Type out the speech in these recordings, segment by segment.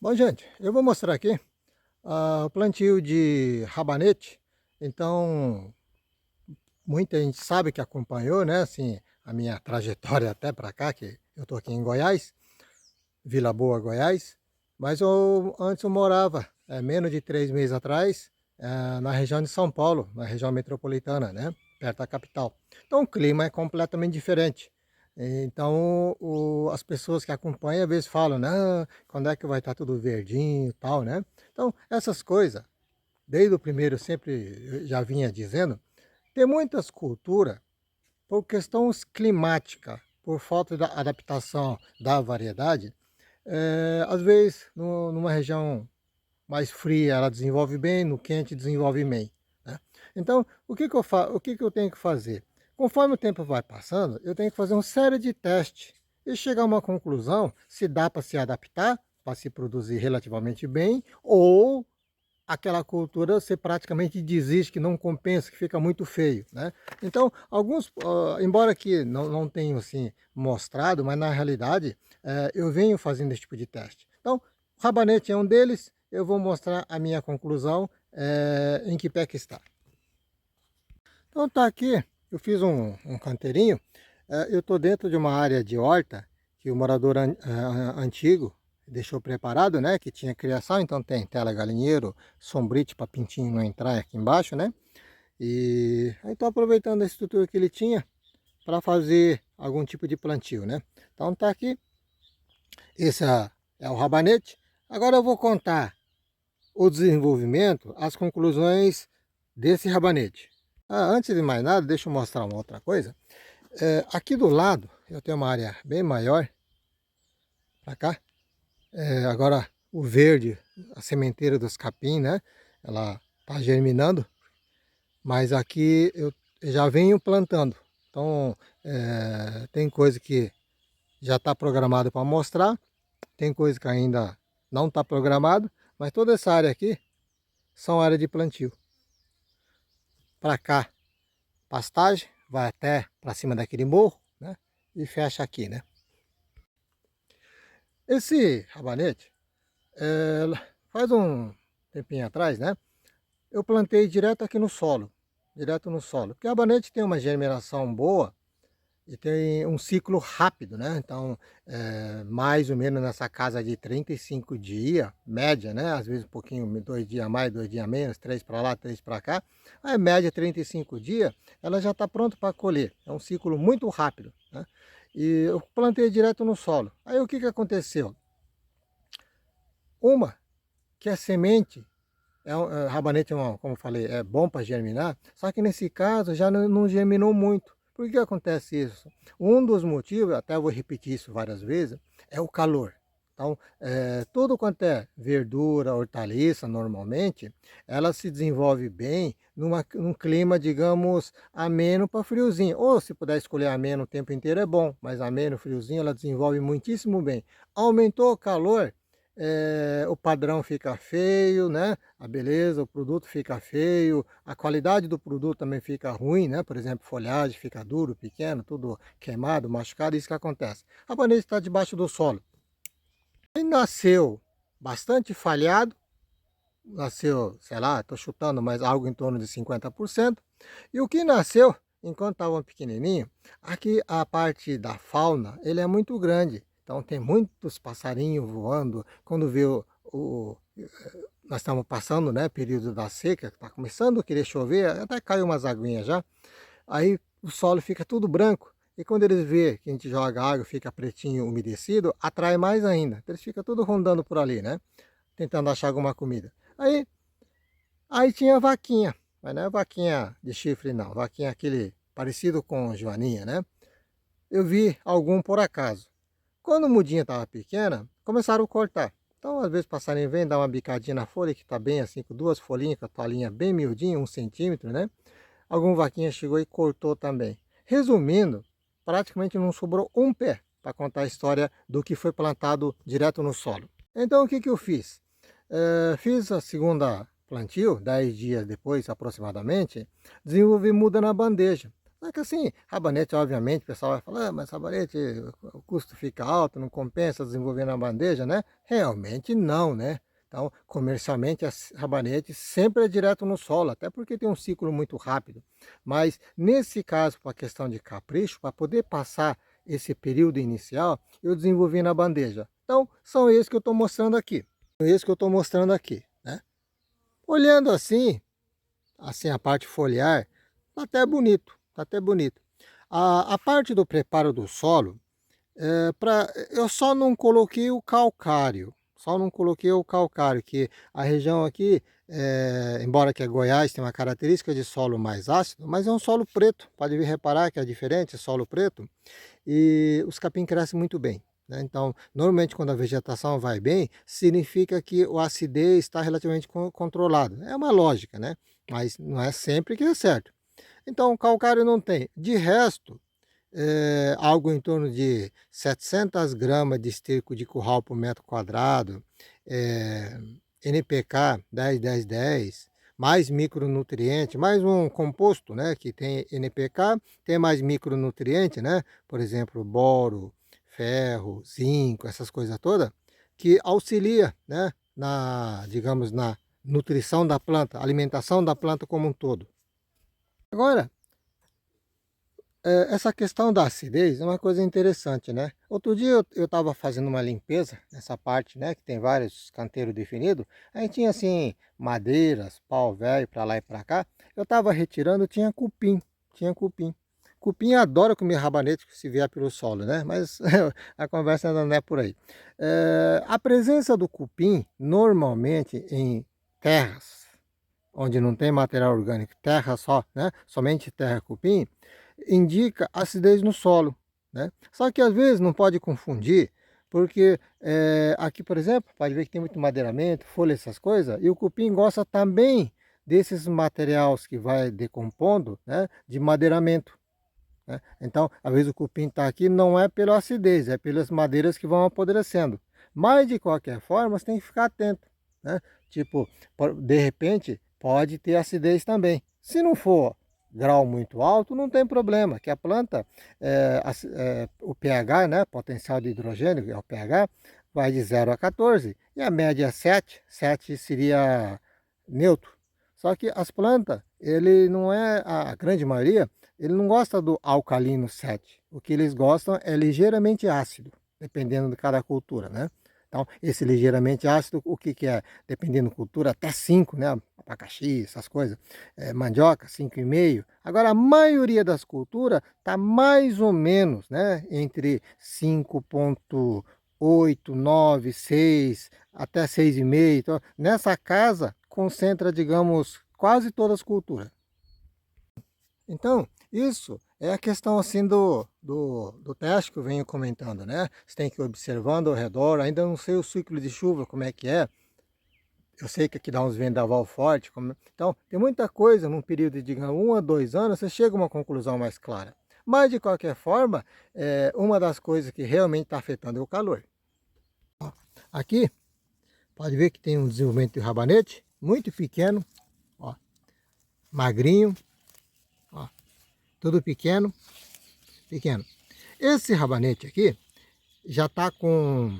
Bom, gente, eu vou mostrar aqui o plantio de rabanete. Então, muita gente sabe que acompanhou, né, assim, a minha trajetória até para cá, que eu tô aqui em Goiás, Vila Boa, Goiás. Mas antes eu morava, menos de 3 meses atrás, na região de São Paulo, na região metropolitana, né, perto da capital. Então, o clima é completamente diferente. Então, as pessoas que acompanham às vezes falam, não, quando é que vai estar tudo verdinho e tal, né? Então, essas coisas, desde o primeiro eu sempre já vinha dizendo, tem muitas culturas por questões climáticas, por falta da adaptação da variedade. Às vezes, numa região mais fria, ela desenvolve bem, no quente desenvolve bem, né? Então, o que que eu tenho que fazer? Conforme o tempo vai passando, eu tenho que fazer uma série de testes e chegar a uma conclusão se dá para se adaptar, para se produzir relativamente bem, ou aquela cultura você praticamente desiste, que não compensa, que fica muito feio, né? Então, embora que não tenham assim mostrado, mas na realidade eu venho fazendo esse tipo de teste. Então, o rabanete é um deles, eu vou mostrar a minha conclusão em que pé que está. Então tá aqui, eu fiz um canteirinho, eu estou dentro de uma área de horta que o morador antigo deixou preparado, né, que tinha criação, então tem tela galinheiro, sombrite para pintinho não entrar aqui embaixo, né, e aí estou aproveitando a estrutura que ele tinha para fazer algum tipo de plantio, né. Então tá aqui, esse é o rabanete. Agora eu vou contar o desenvolvimento, as conclusões desse rabanete. Antes de mais nada, deixa eu mostrar uma outra coisa. Aqui do lado eu tenho uma área bem maior, para cá. Agora o verde, a sementeira dos capim, né? Ela está germinando, mas aqui eu já venho plantando. Então tem coisa que já está programado para mostrar, tem coisa que ainda não está programado, mas toda essa área aqui são área de plantio. Para cá, pastagem, vai até para cima daquele morro, né? E fecha aqui, né? Esse rabanete, faz um tempinho atrás, né? Eu plantei direto aqui no solo, direto no solo. Porque a rabanete tem uma germinação boa e tem um ciclo rápido, né? Então, mais ou menos nessa casa de 35 dias, média, né? Às vezes um pouquinho, 2 dias a mais, 2 dias a menos, 3 para lá, 3 para cá. A média 35 dias, ela já está pronta para colher. É um ciclo muito rápido, né? E eu plantei direto no solo. Aí o que que aconteceu? Uma, que a semente, rabanete, como eu falei, é bom para germinar, só que nesse caso já não germinou muito. Por que acontece isso? Um dos motivos, até vou repetir isso várias vezes, é o calor. Então, tudo quanto é verdura, hortaliça, normalmente, ela se desenvolve bem num clima, digamos, ameno para friozinho. Ou se puder escolher ameno o tempo inteiro é bom, mas ameno, friozinho, ela desenvolve muitíssimo bem. Aumentou o calor, o padrão fica feio, né? A beleza, o produto fica feio, a qualidade do produto também fica ruim, né? Por exemplo, folhagem fica duro, pequeno, tudo queimado, machucado, isso que acontece. A bananeira está debaixo do solo. Ele nasceu bastante falhado, nasceu, sei lá, estou chutando, mas algo em torno de 50%. E o que nasceu, enquanto estava pequenininho, aqui a parte da fauna, ele é muito grande. Então tem muitos passarinhos voando. Quando vê nós estamos passando, né, período da seca, está começando a querer chover, até caiu umas aguinhas já. Aí o solo fica tudo branco. E quando eles vê que a gente joga água, fica pretinho, umedecido, atrai mais ainda. Então eles ficam tudo rondando por ali, né? Tentando achar alguma comida. Aí tinha vaquinha, mas não é vaquinha de chifre não, vaquinha aquele parecido com joaninha, né? Eu vi algum por acaso. Quando a mudinha estava pequena, começaram a cortar. Então, às vezes, o passarinho vem dar uma bicadinha na folha, que está bem assim, com duas folhinhas, com a toalhinha bem miudinha, 1 centímetro, né? Algum vaquinha chegou e cortou também. Resumindo, praticamente não sobrou um pé para contar a história do que foi plantado direto no solo. Então, o que que eu fiz? Fiz a segunda plantio, 10 dias depois aproximadamente, desenvolvi muda na bandeja. Só que assim, rabanete, obviamente, o pessoal vai falar, mas rabanete, o custo fica alto, não compensa desenvolver na bandeja, né? Realmente não, né? Então, comercialmente, rabanete sempre é direto no solo, até porque tem um ciclo muito rápido. Mas, nesse caso, para a questão de capricho, para poder passar esse período inicial, eu desenvolvi na bandeja. Então, são esses que eu estou mostrando aqui. São esses que eu estou mostrando aqui, né? Olhando assim a parte foliar, tá até bonito, tá até bonito. A parte do preparo do solo, eu só não coloquei o calcário, que a região aqui, embora que é Goiás, tem uma característica de solo mais ácido, mas é um solo preto, pode vir reparar que é diferente, solo preto, e os capim crescem muito bem, né? Então, normalmente quando a vegetação vai bem, significa que a acidez está relativamente controlada. É uma lógica, né? Mas não é sempre que é certo. Então, calcário não tem. De resto, algo em torno de 700 gramas de esterco de curral por metro quadrado, NPK 10-10-10, mais micronutriente, mais um composto, né, que tem NPK, tem mais micronutriente, né, por exemplo, boro, ferro, zinco, essas coisas todas, que auxilia, né, digamos, na nutrição da planta, alimentação da planta como um todo. Agora, essa questão da acidez é uma coisa interessante, né? Outro dia eu estava fazendo uma limpeza nessa parte, né? Que tem vários canteiros definidos. Aí tinha assim, madeiras, pau velho para lá e para cá. Eu estava retirando, tinha cupim, tinha cupim. Cupim adora comer rabanete se vier pelo solo, né? Mas a conversa ainda não é por aí. A presença do cupim, normalmente em terras, onde não tem material orgânico, terra só, né? Somente terra cupim, indica acidez no solo, né? Só que às vezes não pode confundir, porque aqui, por exemplo, pode ver que tem muito madeiramento, folha, essas coisas, e o cupim gosta também desses materiais que vai decompondo, né, de madeiramento, né? Então, às vezes o cupim está aqui não é pela acidez, é pelas madeiras que vão apodrecendo. Mas, de qualquer forma, você tem que ficar atento, né? Tipo, de repente, pode ter acidez também. Se não for grau muito alto, não tem problema, que a planta, o pH, né, potencial de hidrogênio, que é o pH, vai de 0 a 14, e a média é 7, 7 seria neutro. Só que as plantas, ele não é, a grande maioria, ele não gosta do alcalino 7. O que eles gostam é ligeiramente ácido, dependendo de cada cultura, né? Então, esse ligeiramente ácido, o que é? Dependendo da cultura, até 5, né? Abacaxi, essas coisas. Mandioca, 5,5. Agora, a maioria das culturas está mais ou menos, né? Entre 5,8, 9, 6, até 6,5. Então, nessa casa, concentra, digamos, quase todas as culturas. Então, isso é a questão assim do teste que eu venho comentando, né? Você tem que ir observando ao redor, ainda não sei o ciclo de chuva, como é que é. Eu sei que aqui dá uns vendaval forte, então tem muita coisa num período de, digamos, 1 a 2 anos, você chega a uma conclusão mais clara. Mas, de qualquer forma, uma das coisas que realmente está afetando é o calor. Ó, aqui, pode ver que tem um desenvolvimento de rabanete, muito pequeno, ó, magrinho, ó, tudo pequeno, pequeno. Esse rabanete aqui já está com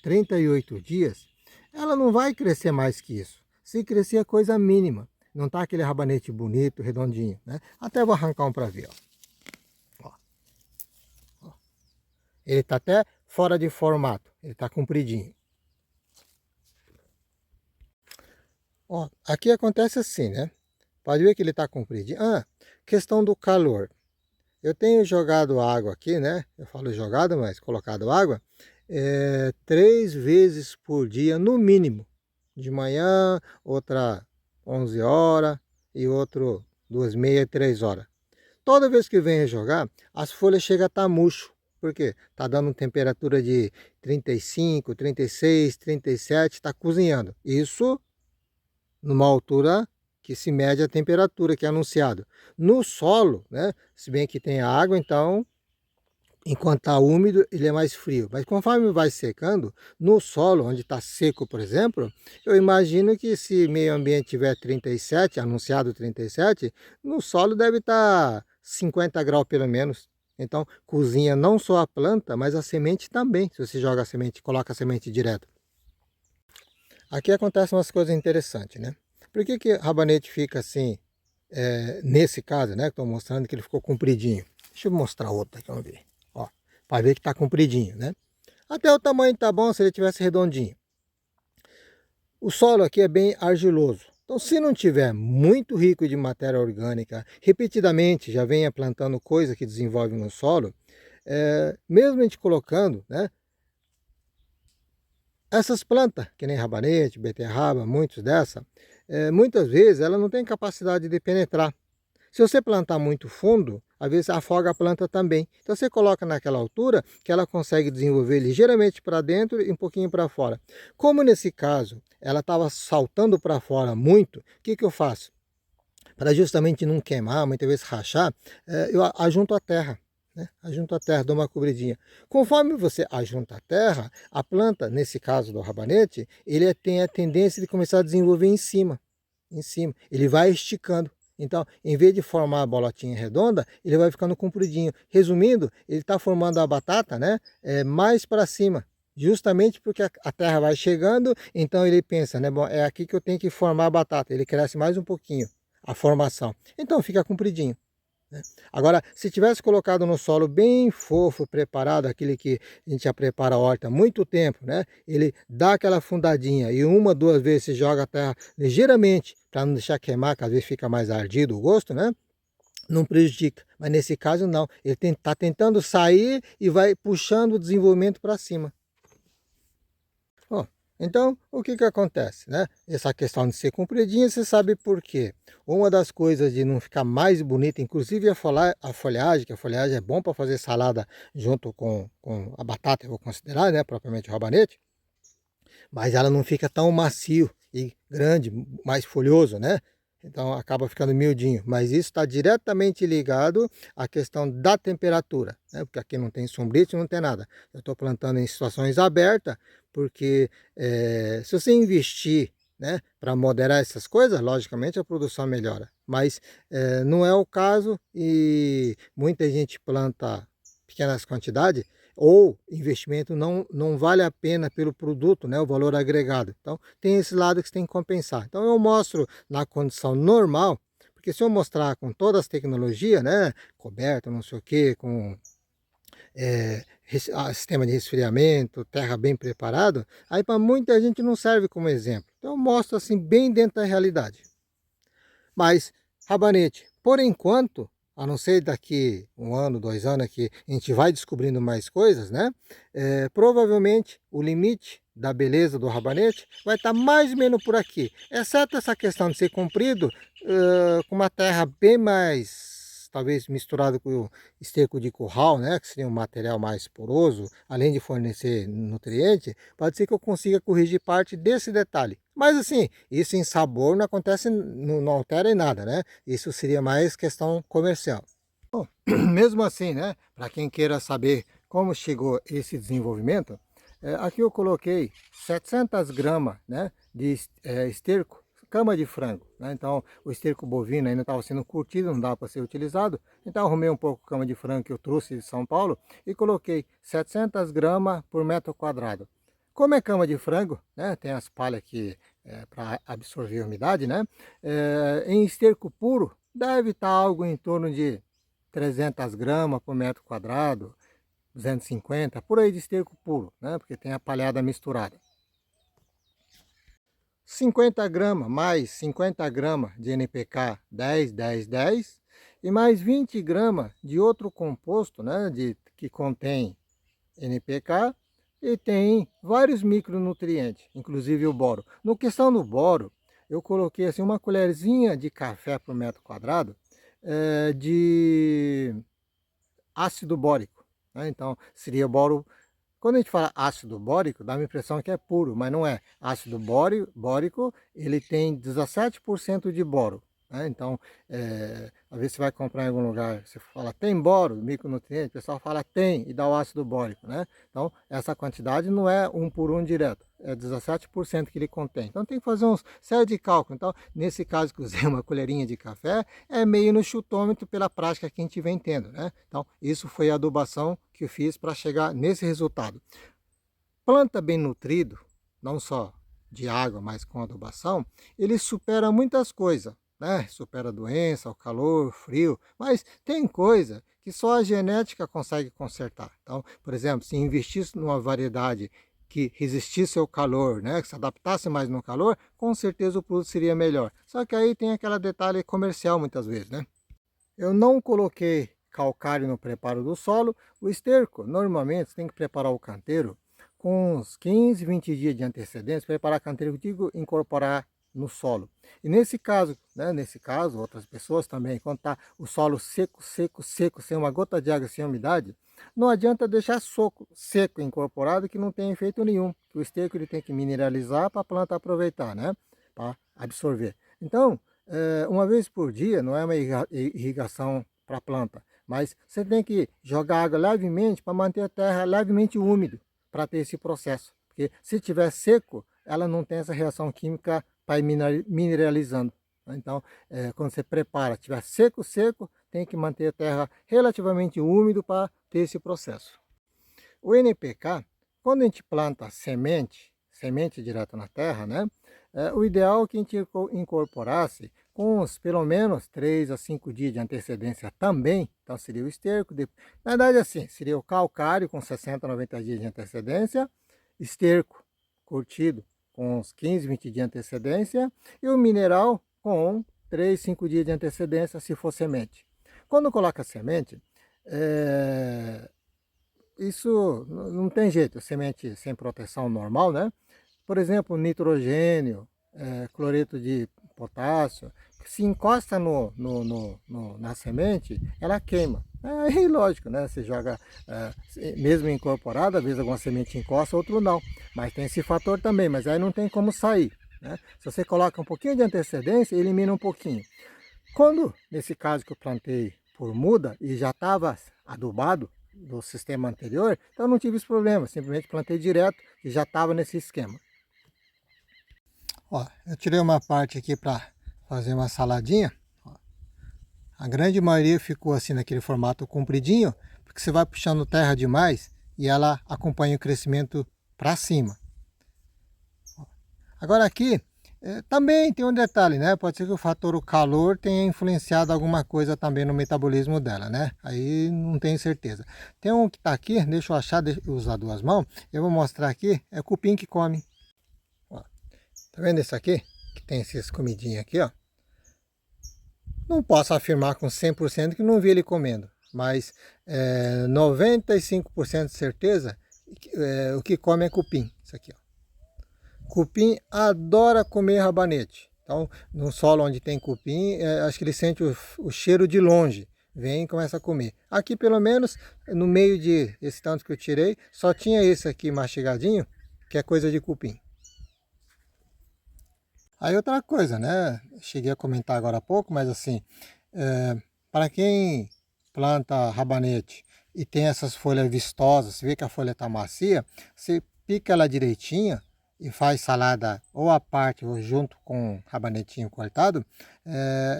38 dias, ela não vai crescer mais que isso. Se crescer é coisa mínima, não está aquele rabanete bonito, redondinho, né? Até vou arrancar um para ver, ó. Ó. Ele está até fora de formato, ele está compridinho. Ó, aqui acontece assim, né? Pode ver que ele está compridinho. Questão do calor. Eu tenho jogado água aqui, né? Eu falo jogado, mas colocado água 3 vezes por dia, no mínimo. De manhã, outra 11 horas e outro 2h30, 3 horas. Toda vez que venho jogar, as folhas chegam a estar murcho. Por quê? Está dando temperatura de 35, 36, 37, está cozinhando. Isso numa altura que se mede a temperatura que é anunciado. No solo, né, se bem que tem água, então, enquanto está úmido, ele é mais frio. Mas conforme vai secando, no solo, onde está seco, por exemplo, eu imagino que se meio ambiente tiver 37, anunciado 37, no solo deve estar 50 graus pelo menos. Então, cozinha não só a planta, mas a semente também, se você joga a semente, coloca a semente direto. Aqui acontecem umas coisas interessantes, né? Por que que rabanete fica assim, nesse caso, né? Estou mostrando que ele ficou compridinho. Deixa eu mostrar outro aqui, vamos ver. Ó, para ver que está compridinho, né? Até o tamanho tá bom se ele tivesse redondinho. O solo aqui é bem argiloso. Então, se não tiver muito rico de matéria orgânica, repetidamente já venha plantando coisa que desenvolve no solo, mesmo a gente colocando, né, essas plantas, que nem rabanete, beterraba, muitas dessas, muitas vezes ela não tem capacidade de penetrar. Se você plantar muito fundo, às vezes afoga a planta também. Então você coloca naquela altura que ela consegue desenvolver ligeiramente para dentro e um pouquinho para fora. Como nesse caso ela estava saltando para fora muito, o que que eu faço? Para justamente não queimar, muitas vezes rachar, eu ajunto a terra. Né? Ajunto a terra, dou uma cobridinha. Conforme você ajunta a terra, a planta, nesse caso do rabanete, ele tem a tendência de começar a desenvolver em cima. Em cima. Ele vai esticando. Então, em vez de formar a bolotinha redonda, ele vai ficando compridinho. Resumindo, ele está formando a batata, né, mais para cima. Justamente porque a terra vai chegando, então ele pensa, né, bom, é aqui que eu tenho que formar a batata. Ele cresce mais um pouquinho, a formação. Então fica compridinho. Né? Agora, se tivesse colocado no solo bem fofo, preparado, aquele que a gente já prepara a horta há muito tempo, né? Ele dá aquela fundadinha e uma, duas vezes se joga a terra ligeiramente, para não deixar queimar, que às vezes fica mais ardido o gosto, né? Não prejudica. Mas nesse caso não, ele está tentando sair e vai puxando o desenvolvimento para cima. Bom, então, o que que acontece, né? Essa questão de ser compridinha, você sabe por quê. Uma das coisas de não ficar mais bonita, inclusive a folhagem, que a folhagem é bom para fazer salada junto com a batata, eu vou considerar, né? Propriamente o rabanete, mas ela não fica tão macio e grande, mais folhoso, né? Então acaba ficando miudinho, mas isso está diretamente ligado à questão da temperatura, né? Porque aqui não tem sombrite, não tem nada. Eu estou plantando em situações abertas, porque se você investir, né, para moderar essas coisas, logicamente a produção melhora. Mas não é o caso e muita gente planta pequenas quantidades ou investimento não vale a pena pelo produto, né, o valor agregado. Então tem esse lado que você tem que compensar. Então eu mostro na condição normal, porque se eu mostrar com todas as tecnologias, né, coberto, não sei o que, com sistema de resfriamento, terra bem preparado, aí para muita gente não serve como exemplo. Então eu mostro assim bem dentro da realidade. Mas rabanete, por enquanto, a não ser daqui um ano, 2 anos, que a gente vai descobrindo mais coisas, né? Provavelmente o limite da beleza do rabanete vai estar mais ou menos por aqui, exceto essa questão de ser comprido, com uma terra bem mais, talvez misturado com esterco de curral, né? Que seria um material mais poroso, além de fornecer nutriente, pode ser que eu consiga corrigir parte desse detalhe. Mas assim, isso em sabor não acontece, não altera em nada, né? Isso seria mais questão comercial. Bom, mesmo assim, né? Para quem queira saber como chegou esse desenvolvimento, aqui eu coloquei 700 gramas, né, de esterco, cama de frango, né? Então o esterco bovino ainda estava sendo curtido, não dava para ser utilizado. Então arrumei um pouco de cama de frango que eu trouxe de São Paulo e coloquei 700 gramas por metro quadrado. Como é cama de frango, né, tem as palhas aqui para absorver a umidade, né, em esterco puro deve estar algo em torno de 300 gramas por metro quadrado, 250, por aí de esterco puro, né, porque tem a palhada misturada. 50 gramas mais 50 gramas de NPK 10, 10, 10 e mais 20 gramas de outro composto, né, que contém NPK e tem vários micronutrientes, inclusive o boro. No questão do boro, eu coloquei assim uma colherzinha de café por metro quadrado de ácido bórico, né? Então seria boro. Quando a gente fala ácido bórico, dá a impressão que é puro, mas não é. Ácido bórico, ele tem 17% de boro, né? Então, às vezes você vai comprar em algum lugar, você fala, tem boro, micronutriente? O pessoal fala, tem, e dá o ácido bórico, né? Então, essa quantidade não é um por um direto. é 17% que ele contém. Então tem que fazer uma série de cálculos. Então, nesse caso que usei uma colherinha de café, é meio no chutômetro pela prática que a gente vem tendo, né? Então, isso foi a adubação que eu fiz para chegar nesse resultado. Planta bem nutrido, não só de água, mas com adubação, ele supera muitas coisas, né? Supera a doença, o calor, o frio, mas tem coisa que só a genética consegue consertar. Então, por exemplo, se investisse numa variedade que resistisse ao calor, né, que se adaptasse mais no calor, com certeza o produto seria melhor. Só que aí tem aquele detalhe comercial muitas vezes, né? Eu não coloquei calcário no preparo do solo. O esterco, normalmente, você tem que preparar o canteiro com uns 15, 20 dias de antecedência, preparar canteiro, eu digo, incorporar no solo. E nesse caso, né, outras pessoas também, quando está o solo seco, seco, seco, sem uma gota de água, sem umidade, não adianta deixar seco incorporado que não tem efeito nenhum. O esterco ele tem que mineralizar para a planta aproveitar, né, para absorver. Então, uma vez por dia, não é uma irrigação para a planta, mas você tem que jogar água levemente para manter a terra levemente úmida, para ter esse processo. Porque se estiver seco, ela não tem essa reação química para ir mineralizando. Então, quando você prepara, estiver seco, seco, tem que manter a terra relativamente úmido para ter esse processo. O NPK, quando a gente planta semente direto na terra, né? O ideal é que a gente incorporasse com uns, pelo menos 3 a 5 dias de antecedência também. Então seria o esterco, na verdade assim, seria o calcário com 60 a 90 dias de antecedência, esterco curtido com uns 15, 20 dias de antecedência e o mineral com 3, 5 dias de antecedência se for semente. Quando coloca semente, isso não tem jeito, semente sem proteção normal, né? Por exemplo, nitrogênio, cloreto de potássio, se encosta na semente, ela queima. Aí, lógico, né? Você joga, mesmo incorporado, às vezes alguma semente encosta, outro não. Mas tem esse fator também, mas aí não tem como sair, né? Se você coloca um pouquinho de antecedência, elimina um pouquinho. Quando, nesse caso que eu plantei por muda e já estava adubado do sistema anterior, então não tive esse problema, simplesmente plantei direto e já estava nesse esquema. Ó, eu tirei uma parte aqui para fazer uma saladinha. Ó, a grande maioria ficou assim naquele formato compridinho, porque você vai puxando terra demais e ela acompanha o crescimento para cima. Ó, agora aqui também tem um detalhe, né? Pode ser que o fator calor tenha influenciado alguma coisa também no metabolismo dela, né? Aí não tenho certeza. Tem um que está aqui, deixa eu achar, deixa eu usar duas mãos. Eu vou mostrar aqui, é cupim que come. Tá vendo esse aqui? Que tem essas comidinhas aqui, ó. Não posso afirmar com 100% que não vi ele comendo, mas 95% de certeza o que come é cupim. Isso aqui, ó. Cupim adora comer rabanete. Então, no solo onde tem cupim, acho que ele sente o cheiro de longe. Vem e começa a comer. Aqui, pelo menos, no meio de esse tanto que eu tirei, só tinha esse aqui mastigadinho, que é coisa de cupim. Aí outra coisa, né? Cheguei a comentar agora há pouco, mas assim, para quem planta rabanete e tem essas folhas vistosas, você vê que a folha está macia, você pica ela direitinha e faz salada ou à parte ou junto com rabanetinho cortado,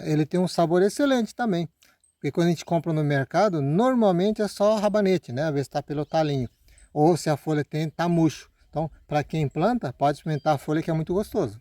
ele tem um sabor excelente também. Porque quando a gente compra no mercado, normalmente é só rabanete, né? Às vezes está pelo talinho. Ou se a folha tá murcho. Então, para quem planta, pode experimentar a folha que é muito gostoso.